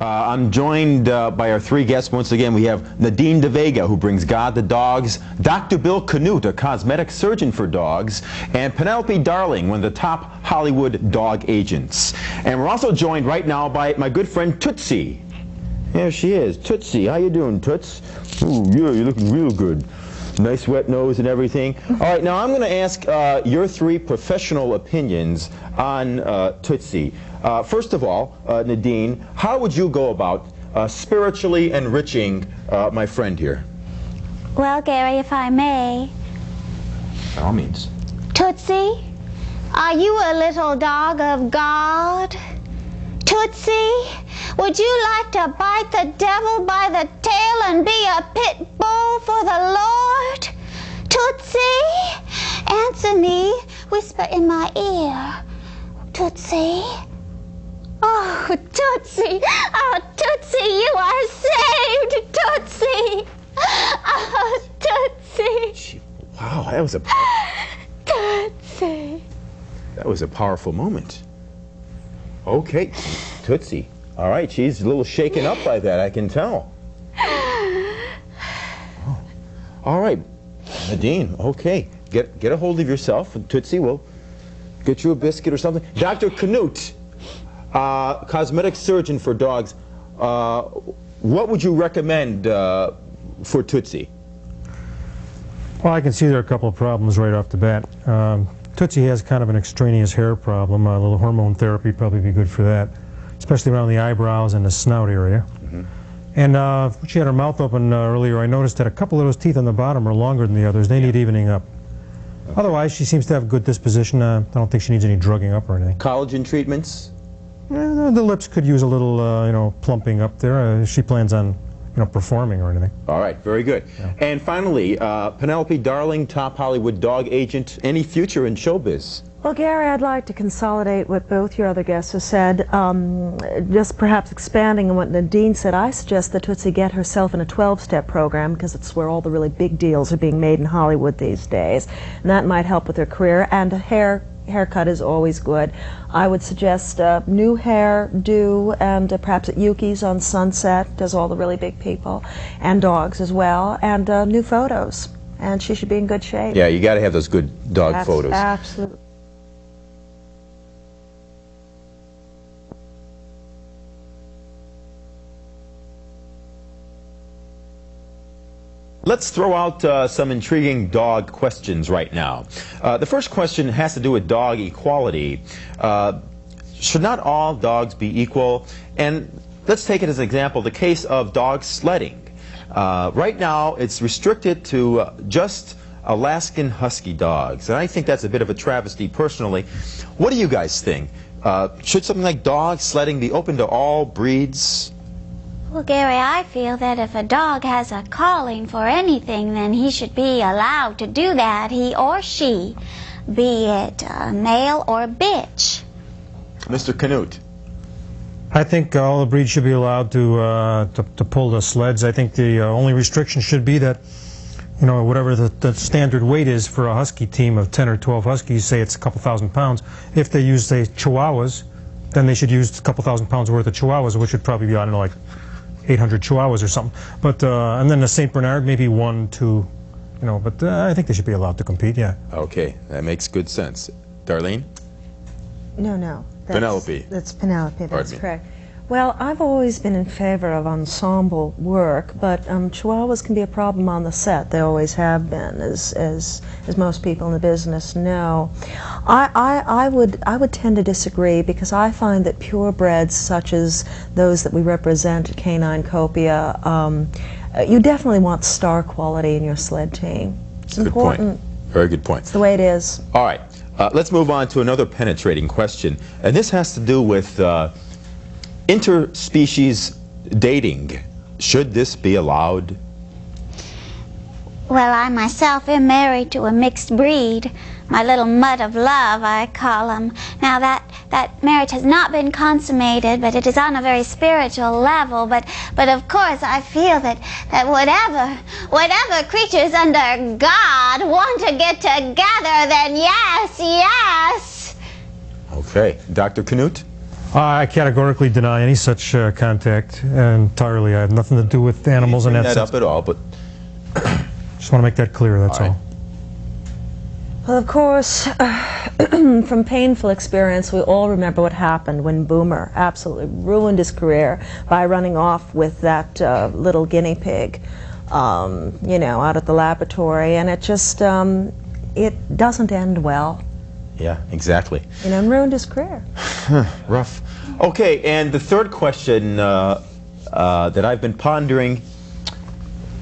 I'm joined by our three guests. Once again, we have Nadine DeVega, who brings God to dogs, Dr. Bill Canute, a cosmetic surgeon for dogs, and Penelope Darling, one of the top Hollywood dog agents. And we're also joined right now by my good friend Tootsie. There she is. Tootsie, how you doing, Toots? Ooh, yeah, you're looking real good. Nice wet nose and everything. All right, now I'm going to ask your three professional opinions on Tootsie. First of all, Nadine, how would you go about spiritually enriching my friend here? Well, Gary, if I may. By all means. Tootsie, are you a little dog of God? Tootsie, would you like to bite the devil by the tail and be a pit bull for the Lord? Tootsie, answer me, whisper in my ear. Tootsie. Oh, Tootsie. Oh, Tootsie, you are saved, Tootsie. Oh, Tootsie. Wow, that was a Tootsie. That was a powerful moment. Okay, Tootsie. All right, she's a little shaken up by that, I can tell. Oh. All right, Nadine, okay. Get a hold of yourself, and Tootsie will get you a biscuit or something. Dr. Canute, cosmetic surgeon for dogs, what would you recommend for Tootsie? Well, I can see there are a couple of problems right off the bat. Tootsie has kind of an extraneous hair problem. A little hormone therapy probably be good for that, especially around the eyebrows and the snout area. Mm-hmm. And she had her mouth open earlier. I noticed that a couple of those teeth on the bottom are longer than the others. They need evening up. Okay. Otherwise, she seems to have good disposition. I don't think she needs any drugging up or anything. Collagen treatments? The lips could use a little, plumping up there. She plans on, performing or anything. All right, very good. Yeah. And finally, Penelope Darling, top Hollywood dog agent. Any future in showbiz? Well, Gary, I'd like to consolidate what both your other guests have said. Just perhaps expanding on what Nadine said, I suggest that Tootsie get herself in a 12-step program, because it's where all the really big deals are being made in Hollywood these days. And that might help with her career. And haircut is always good. I would suggest new hairdo, and perhaps at Yuki's on Sunset, does all the really big people, and dogs as well, and new photos. And she should be in good shape. Yeah, you got to have those good dog photos. Absolutely. Let's throw out some intriguing dog questions right now. The first question has to do with dog equality. Should not all dogs be equal? And let's take it as an example, the case of dog sledding. Right now, it's restricted to just Alaskan Husky dogs. And I think that's a bit of a travesty personally. What do you guys think? Should something like dog sledding be open to all breeds? Well, Gary, I feel that if a dog has a calling for anything, then he should be allowed to do that, he or she, be it male or bitch. Mr. Canute. I think all the breeds should be allowed to pull the sleds. I think the only restriction should be that, whatever the standard weight is for a husky team of 10 or 12 huskies, say it's a couple thousand pounds. If they use, say, chihuahuas, then they should use a couple thousand pounds worth of chihuahuas, which would probably be, I don't know, like 800 chihuahuas or something. But and then the St. Bernard, maybe 1, 2, but I think they should be allowed to compete, yeah. Okay, that makes good sense. Darlene? No. Penelope. That's Penelope, that's correct. Well, I've always been in favor of ensemble work, but chihuahuas can be a problem on the set. They always have been, as most people in the business know. I would tend to disagree, because I find that purebreds, such as those that we represent at Canine Copia, you definitely want star quality in your sled team. It's important. Point. Very good point. It's the way it is. All right, let's move on to another penetrating question, and this has to do with interspecies dating. Should this be allowed? Well, I myself am married to a mixed breed. My little mutt of love, I call him. Now that marriage has not been consummated, but it is on a very spiritual level. But of course I feel that whatever creatures under God want to get together, then yes. Okay, Dr. Canute? I categorically deny any such contact entirely. I have nothing to do with animals in that Bring that sense. up at all, but Just want to make that clear, that's All right. all. Well, of course, from painful experience, we all remember what happened when Boomer absolutely ruined his career by running off with that little guinea pig, you know, out at the laboratory, and it just, it doesn't end well. yeah, exactly. You know, and ruined his career. Rough. Okay, and the third question that I've been pondering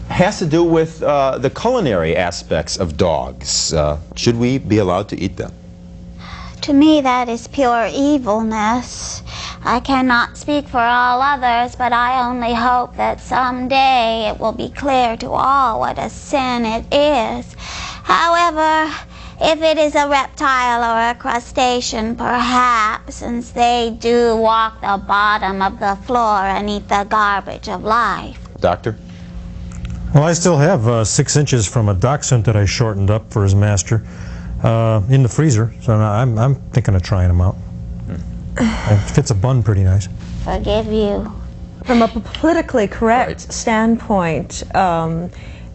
has to do with the culinary aspects of dogs. Should we be allowed to eat them? To me, that is pure evilness. I cannot speak for all others, but I only hope that someday it will be clear to all what a sin it is. However, if it is a reptile or a crustacean, perhaps, since they do walk the bottom of the floor and eat the garbage of life. Doctor? Well, I still have 6 inches from a dachshund that I shortened up for his master in the freezer, so I'm thinking of trying them out. It fits a bun pretty nice. Forgive you. From a politically correct Right. standpoint,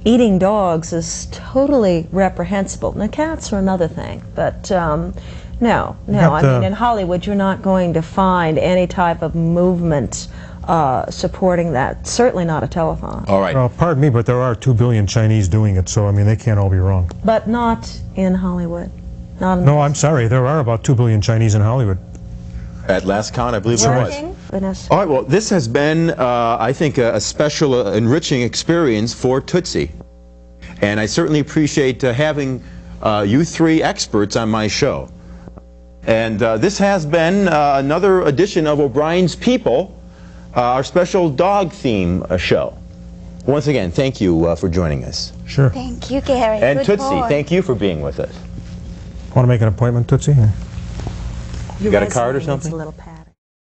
eating dogs is totally reprehensible. Now, cats are another thing, but no. I mean, in Hollywood, you're not going to find any type of movement supporting that. Certainly not a telethon. All right. Well, pardon me, but there are 2 billion Chinese doing it, so I mean, they can't all be wrong. But not in Hollywood. Not in No, I'm sorry, there are about 2 billion Chinese in Hollywood. At last count, I believe it was. working. Goodness. All right, well, this has been, I think, a special, enriching experience for Tootsie. And I certainly appreciate having you three experts on my show. And this has been another edition of O'Brien's People, our special dog theme show. Once again, thank you for joining us. Sure. Thank you, Gary. And Good Tootsie, boy. thank you for being with us. Want to make an appointment, Tootsie? You got a card or resume needs something? a little pad.